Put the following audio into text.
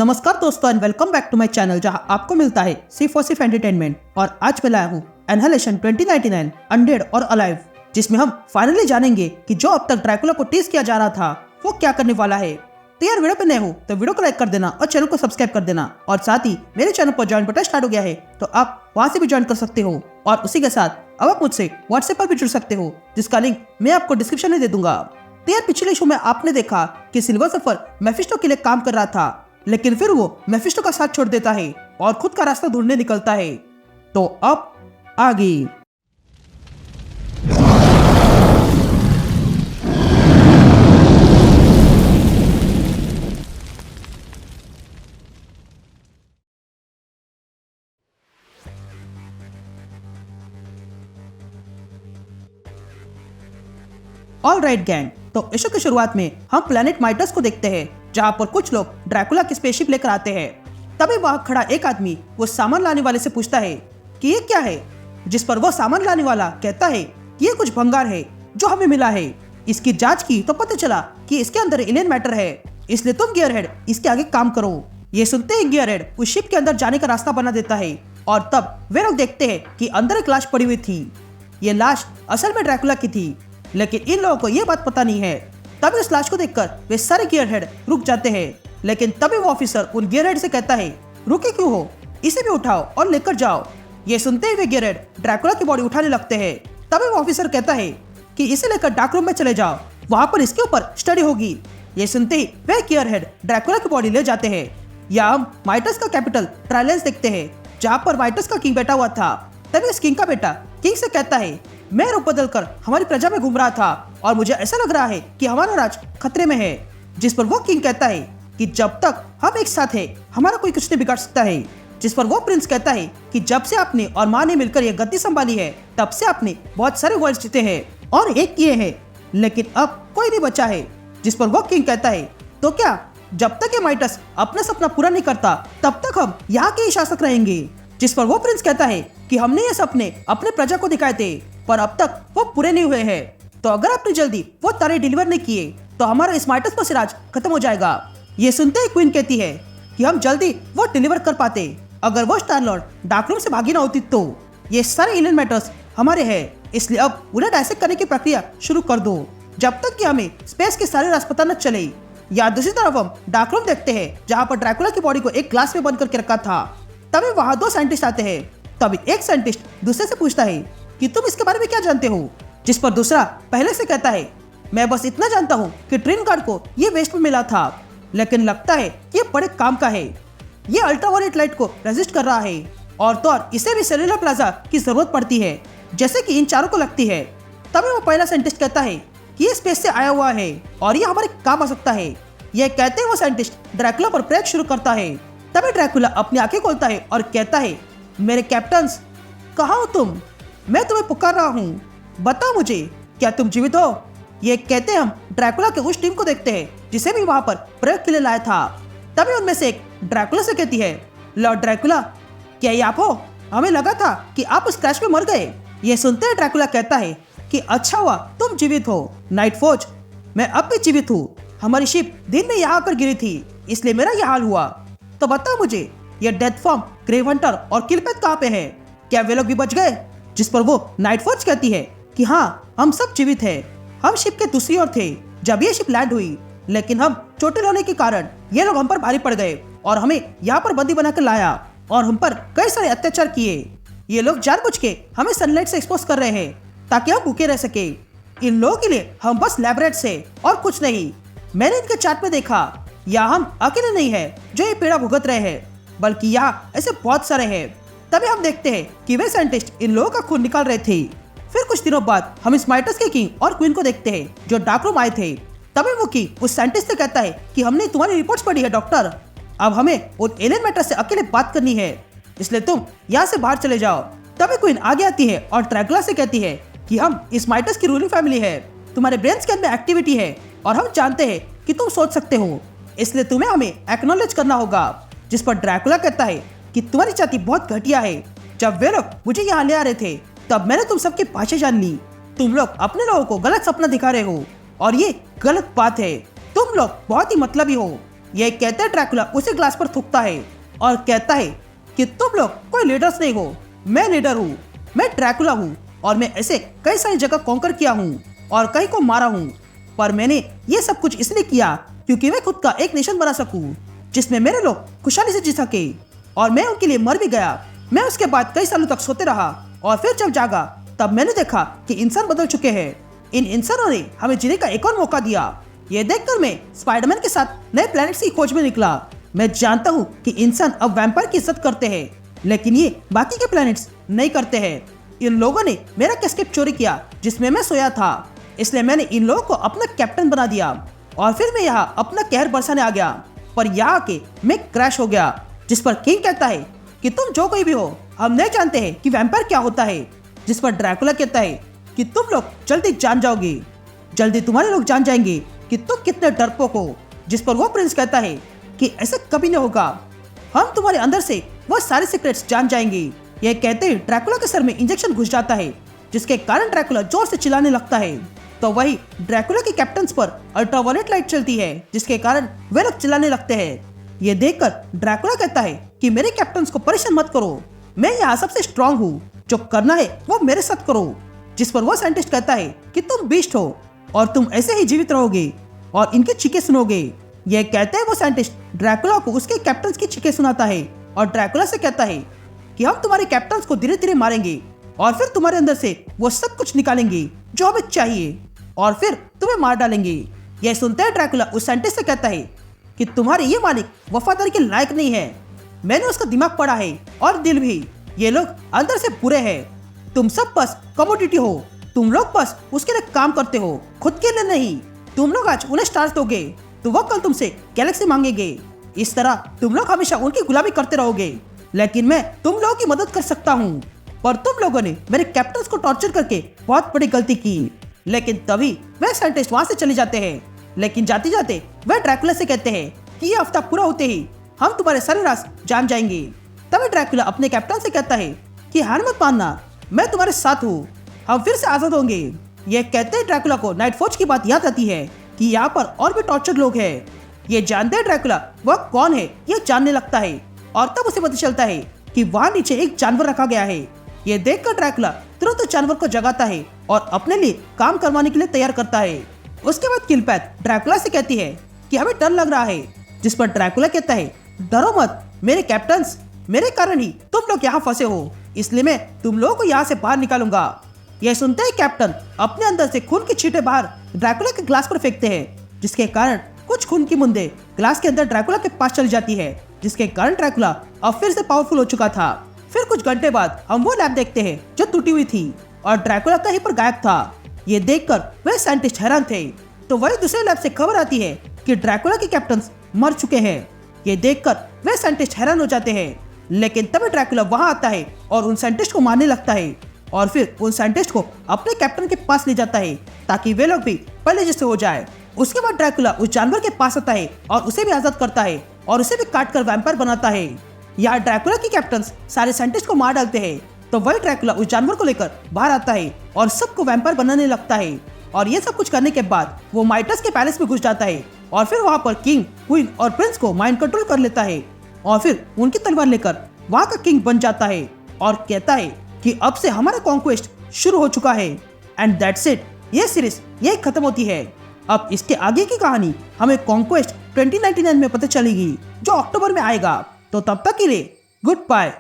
नमस्कार दोस्तों and welcome back to my channel जहां आपको मिलता है सिर्फ और सिर्फ एंटरटेनमेंट। और आज मैं लाया हूँ एनहेलेशन 2099 अनडेड और अलाइव, जिसमें हम फाइनली जानेंगे कि जो अब तक ड्रैकुला को टीज किया जा रहा था वो क्या करने वाला है। तो यार वीडियो पे नए हो तो वीडियो को लाइक कर देना और चैनल को सब्सक्राइब कर देना, और साथ ही मेरे चैनल पर ज्वाइन बटन स्टार्ट हो गया है तो आप वहां से भी ज्वाइन कर सकते हो। और उसी के साथ अब आप मुझसे व्हाट्सएप पर भी जुड़ सकते हो, जिसका लिंक मैं आपको डिस्क्रिप्शन में दे दूंगा। तो यार पिछले शो में आपने देखा कि सिल्वर सर्फर मेफिस्टो के लिए काम कर रहा था, लेकिन फिर वो मेफिस्टो का साथ छोड़ देता है और खुद का रास्ता ढूंढने निकलता है। तो अब आगे ऑल राइट गैंग, तो इशू की शुरुआत में हम प्लेनेट माइटस को देखते हैं, जहाँ पर कुछ लोग ड्रैकुला की स्पेसशिप लेकर आते हैं। तभी वहां खड़ा एक आदमी वो सामान लाने वाले से पूछता है कि ये क्या है, जिस पर वो सामान लाने वाला कहता है कि ये कुछ भंगार है जो हमें मिला है। इसकी जांच की तो पता चला कि इसके अंदर एलियन मैटर है, इसलिए तुम गियरहेड इसके आगे काम करो। ये सुनते ही गियरहेड उस शिप के अंदर जाने का रास्ता बना देता है, और तब वे लोग देखते हैं कि अंदर एक लाश पड़ी हुई थी। ये लाश असल में ड्रैकुला की थी, लेकिन इन लोगों को ये बात पता नहीं है। तभी उस लाश को देखकर वे सारे गियरहेड रुक जाते हैं, लेकिन तभी वो ऑफिसर उन गियरहेड से कहता है रुके क्यों हो, इसे भी उठाओ और लेकर जाओ। ये सुनते ही वे गियरहेड ड्रैकुला की बॉडी उठाने लगते हैं। तभी वो ऑफिसर कहता है कि इसे लेकर डार्क रूम में चले जाओ, वहां पर इसके ऊपर स्टडी होगी। ये सुनते ही वे गियरहेड ड्रैकुला की बॉडी ले जाते हैं। या हम माइटस का कैपिटल ट्रायलेंस देखते हैं, जहाँ पर माइटस का किंग बैठा हुआ था। तभी उस किंग का बेटा किंग से कहता है मैं रूप बदल कर हमारी प्रजा में घूम रहा था और मुझे ऐसा लग रहा है कि हमारा राज खतरे में है। जिस पर वो किंग कहता है कि जब तक हम एक साथ हैं हमारा कोई कुछ नहीं बिगाड़ सकता है। जिस पर वो प्रिंस कहता है कि जब से आपने और माँ ने मिलकर ये गद्दी संभाली है तब से आपने बहुत सारे वर्ल्ड जीते हैं और एक किए हैं, लेकिन अब कोई नहीं बचा है। जिस पर वो किंग कहता है तो क्या जब तक ये माइटस अपना सपना पूरा नहीं करता तब तक हम यहाँ के ही शासक रहेंगे। जिस पर वो प्रिंस कहता है कि हमने ये सपने अपने प्रजा को दिखाए थे पर अब तक वो पूरे नहीं हुए हैं, तो अगर आपने जल्दी वो तारे डिलीवर नहीं किए तो हमारा इस माइटस पर से राज खत्म हो जाएगा। ये सुनते ही क्वीन कहती है कि हम जल्दी वो डिलीवर कर पाते अगर वो स्टार लॉर्ड डार्क रूम से भागी ना होती। तो ये सारे एलियन मैटर्स हमारे हैं, इसलिए अब उन्हें डायसेक्ट करने की प्रक्रिया शुरू कर दो जब तक कि हमें स्पेस के सारे राज पता न चले। या दूसरी तरफ हम डार्क रूम देखते हैं, जहाँ पर ड्रैकुला की बॉडी को एक ग्लास में बंद करके रखा था। तभी वहाँ दो साइंटिस्ट आते हैं। तभी एक साइंटिस्ट दूसरे से पूछता है कि तुम इसके बारे में क्या जानते हो। जिस पर दूसरा पहले से कहता है मैं बस इतना जानता हूँ कि ट्रिन गार्ड को ये वेस्ट में मिला था, लेकिन लगता है ये बड़े काम का है। ये अल्ट्रावायलेट लाइट को रेजिस्ट कर रहा है, और तो और इसे भी सेलुलर प्लाजा की जरूरत पड़ती है जैसे कि इन चारों को लगती है। तभी वो पहला साइंटिस्ट कहता है कि ये स्पेस से आया हुआ है और ये हमारे काम आ सकता है। यह कहते हुए वो साइंटिस्ट ड्रैकुला पर प्रयोग शुरू करता है। तभी ड्रैकुला अपनी आंखें खोलता है और कहता है मेरे कैप्टन्स, कहाँ हो तुम? मैं तुम्हें पुकार रहा हूँ, बताओ मुझे क्या तुम जीवित हो? ये कहते हम ड्रैकुला के उस टीम को देखते हैं जिसे भी वहां पर प्रयोग के लिए लाया था। तभी उनमें से एक ड्रैकुला से कहती है लॉर्ड ड्रैकुला, क्या ये आप हो? हमें लगा था कि आप उस क्रैश में मर गए। ये सुनते ही ड्रैकुला कहता है कि अच्छा हुआ तुम जीवित हो नाइट फोर्ज, मैं अब भी जीवित हूँ। हमारी शिप दिन में यहाँ आकर गिरी थी, इसलिए मेरा यह हाल हुआ। तो बताओ मुझे ये डेथ फॉर्म, ग्रेव हंटर और किलपेथ कहाँ पे है? क्या वे लोग भी बच गए? जिस पर वो नाइट फोर्ज कहती है कि हाँ हम सब जीवित हैं। हम शिप के दूसरी ओर थे जब ये शिप लैंड हुई, लेकिन हम चोटिल होने के कारण ये लोग हम पर भारी पड़ गए और हमें यहाँ पर बंदी बनाकर लाया और हम पर कई सारे अत्याचार किए। ये लोग जानबूझ के हमें सनलाइट से एक्सपोज कर रहे हैं ताकि हम भूखे रह सके। इन लोगों के लिए हम बस लैबोरेट से और कुछ नहीं। मैंने इनके चार्ट में देखा, यहाँ हम अकेले नहीं है जो ये पीड़ा भुगत रहे हैं, बल्कि यहाँ ऐसे बहुत सारे हैं। तभी हम देखते हैं कि वे साइंटिस्ट इन लोगों का खून निकाल रहे थे। फिर कुछ दिनों बाद हम इस माइटस के किंग और क्वीन को देखते हैं जो डार्क रूम आए थे। तभी वो किंग उस साइंटिस्ट से कहता है कि हमने तुम्हारी रिपोर्ट्स पढ़ी है डॉक्टर, अब हमें उन एलियन मैटर से अकेले बात करनी है, इसलिए तुम यहाँ से बाहर चले जाओ। तभी क्वीन आगे आती है और ड्रैकुला से कहती है कि हम इस माइटस की रूलिंग फैमिली है, तुम्हारे ब्रेन के अंदर एक्टिविटी है और हम जानते हैं कि तुम सोच सकते हो, इसलिए तुम्हें हमें एक्नॉलेज करना होगा। जिस पर ड्रैकुला कहता है कि तुम्हारी जाति बहुत घटिया है। जब वे लोग मुझे यहाँ ले आ रहे थे तब मैंने तुम सबकी भाषा जान ली। तुम लोग अपने लोगों को गलत सपना दिखा रहे हो और ये गलत बात है। तुम लोग बहुत ही मतलबी हो। ये कहते ड्रैकुला उसे ग्लास पर थूकता है और कहता है कि तुम लोग कोई लीडर्स नहीं हो, मैं लीडर हूँ, मैं ड्रैकुला हूँ और मैं ऐसे कई सारी जगह कॉन्कर किया हूँ और कई को मारा हूँ, पर मैंने ये सब कुछ इसलिए किया क्योंकि मैं खुद का एक नेशन बना सकूं जिसमें मेरे लोग खुशहाली से जी सके। और मैं उनके लिए मर भी गया। मैं उसके बाद कई सालों तक सोते रहा और फिर जब जागा तब मैंने देखा कि इंसान बदल चुके हैं। इन इंसानों ने हमें जीने का एक और मौका दिया। ये देखकर मैं स्पाइडरमैन के साथ नए प्लैनेट्स की खोज में निकला। मैं जानता हूँ कि इंसान अब वैम्पायर की इज्जत करते हैं, लेकिन ये बाकी के प्लैनेट्स नहीं करते हैं। इन लोगों ने मेरा कैस्केट चोरी किया जिसमें मैं सोया था, इसलिए मैंने इन लोगों को अपना कैप्टन बना दिया और फिर मैं यहाँ अपना कहर बरसाने आ गया। पर यहाँ आके मैं क्रैश हो गया, जिस पर किंग कहता है कि तुम जो कोई भी हो, हम नहीं जानते हैं कि वैम्पायर क्या होता है। जिस पर ड्रैकुला कहता है कि तुम लोग जल्दी जान जाओगे, जल्दी तुम्हारे लोग जान जाएंगे कि तुम कितने डरपोक हो। जिस पर वो प्रिंस कहता है कि ऐसा कभी नहीं होगा, हम तुम्हारे अंदर से वो सारे सीक्रेट्स जान जाएंगे। ये कहते ही ड्रैकुला के सर में इंजेक्शन घुस जाता है, जिसके कारण ड्रैकुला जोर से चिल्लाने लगता है। तो वही ड्रैकुला के कैप्टन्स पर अल्ट्रावायलेट लाइट चलती है, जिसके कारण वे लोग चिल्लाने लगते हैं। ये देखकर ड्रैकुला कहता है कि मेरे कैप्टन्स को परेशान मत करो, मैं यहाँ सबसे स्ट्रांग हूँ, जो करना है वो मेरे साथ करो। जिस पर वो साइंटिस्ट कहता है कि तुम बीस्ट हो और तुम ऐसे ही जीवित रहोगे और इनकी चीखें सुनोगे। ये कहते हैं वो साइंटिस्ट ड्रैकुला को उसके कैप्टन्स की चीखें सुनाता है और ड्रैकुला से कहता है कि हम तुम्हारे कैप्टन्स को धीरे धीरे मारेंगे और फिर तुम्हारे अंदर से वो सब कुछ निकालेंगे जो हमें चाहिए और फिर तुम्हें मार डालेंगे। यह सुनते हैं ड्रैकुला उस साइंटिस्ट से कहता है कि तुम्हारे ये मालिक वफादारी के लायक नहीं है। मैंने उसका दिमाग पढ़ा है और दिल भी, ये लोग अंदर से बुरे हैं। तुम सब बस कमोडिटी हो, तुम लोग बस उसके लिए काम करते हो, खुद के लिए नहीं। तुम लोग आज उन्हें स्टार्स दोगे तो वो कल तुमसे गैलेक्सी मांगेंगे। इस तरह तुम लोग हमेशा उनकी गुलामी करते रहोगे, लेकिन मैं तुम लोगों की मदद कर सकता हूँ। पर तुम लोगों ने मेरे कैप्टन्स को टॉर्चर करके बहुत बड़ी गलती की। लेकिन तभी वे साइंटिस्ट वहाँ से चले जाते हैं, लेकिन जाते जाते वे ड्रैकुला से कहते हैं कि ये हफ्ता पूरा होते ही हम तुम्हारे सारे राज जान जाएंगे। तभी ड्रैकुला अपने कैप्टन से कहता है कि हार मत मानना, मैं तुम्हारे साथ हूँ, हम फिर से आजाद होंगे। ये कहते हैं ड्रैकुला को नाइट फॉज की बात याद आती है कि यहाँ पर और भी टॉर्चर लोग हैं। ये जानते हैं ड्रैकुला वह कौन है, ये जानने लगता है और तब उसे पता चलता है कि वहाँ नीचे एक जानवर रखा गया है। ये देखकर ड्रैकुला तुरंत जानवर को जगाता है और अपने लिए काम करवाने के लिए तैयार करता है। उसके बाद किलपैथ ड्रैकुला से कहती है कि हमें डर लग रहा है, जिस पर ड्रैकुला कहता है डरो मत, मेरे कैप्टन्स, मेरे कारण ही तुम लोग यहाँ फंसे हो, इसलिए मैं तुम लोगों को यहाँ से बाहर निकालूंगा। यह सुनते ही कैप्टन अपने अंदर से खून की छींटें बाहर ड्रैकुला के ग्लास पर फेंकते हैं, जिसके कारण कुछ खून की बूंदें ग्लास के अंदर ड्रैकुला के पास चली जाती है, जिसके कारण ड्रैकुला अब फिर से पावरफुल हो चुका था। फिर कुछ घंटे बाद हम वो लैब देखते हैं जो टूटी हुई थी और ड्रैकुला कहीं पर गायब था। ये देखकर वे साइंटिस्ट हैरान थे। तो वही दूसरे लैब से खबर आती है कि ड्रैकुला के कैप्टन्स मर चुके हैं। ये देखकर वे साइंटिस्ट हैरान हो जाते हैं, लेकिन तभी ड्रैकुला वहां आता है और उन साइंटिस्ट को मारने लगता है और फिर उन साइंटिस्ट को अपने कैप्टन के पास ले जाता है ताकि वे लोग भी पहले जैसे हो जाए। उसके बाद ड्रैकुला उस जानवर के पास आता है और उसे भी आजाद करता है और उसे भी काट कर वैम्पायर बनाता है। यहाँ ड्रैकुला के कैप्टन्स सारे साइंटिस्ट को मार डालते हैं, तो वही ड्रैकुला उस जानवर को लेकर बाहर आता है और सबको वैम्पायर बनाने लगता है। और ये सब कुछ करने के बाद वो माइटस के पैलेस में घुस जाता है और फिर वहाँ पर किंग, क्वीन और प्रिंस को माइंड कंट्रोल कर लेता है और फिर उनकी तलवार लेकर वहाँ का किंग बन जाता है और कहता है कि अब से हमारा कॉन्क्वेस्ट शुरू हो चुका है। एंड दैट्स इट, ये सीरीज यही खत्म होती है। अब इसके आगे की कहानी हमें कॉन्क्वेस्ट 2099 में पता चलेगी, जो अक्टूबर में आएगा। तो तब तक के लिए गुड बाय।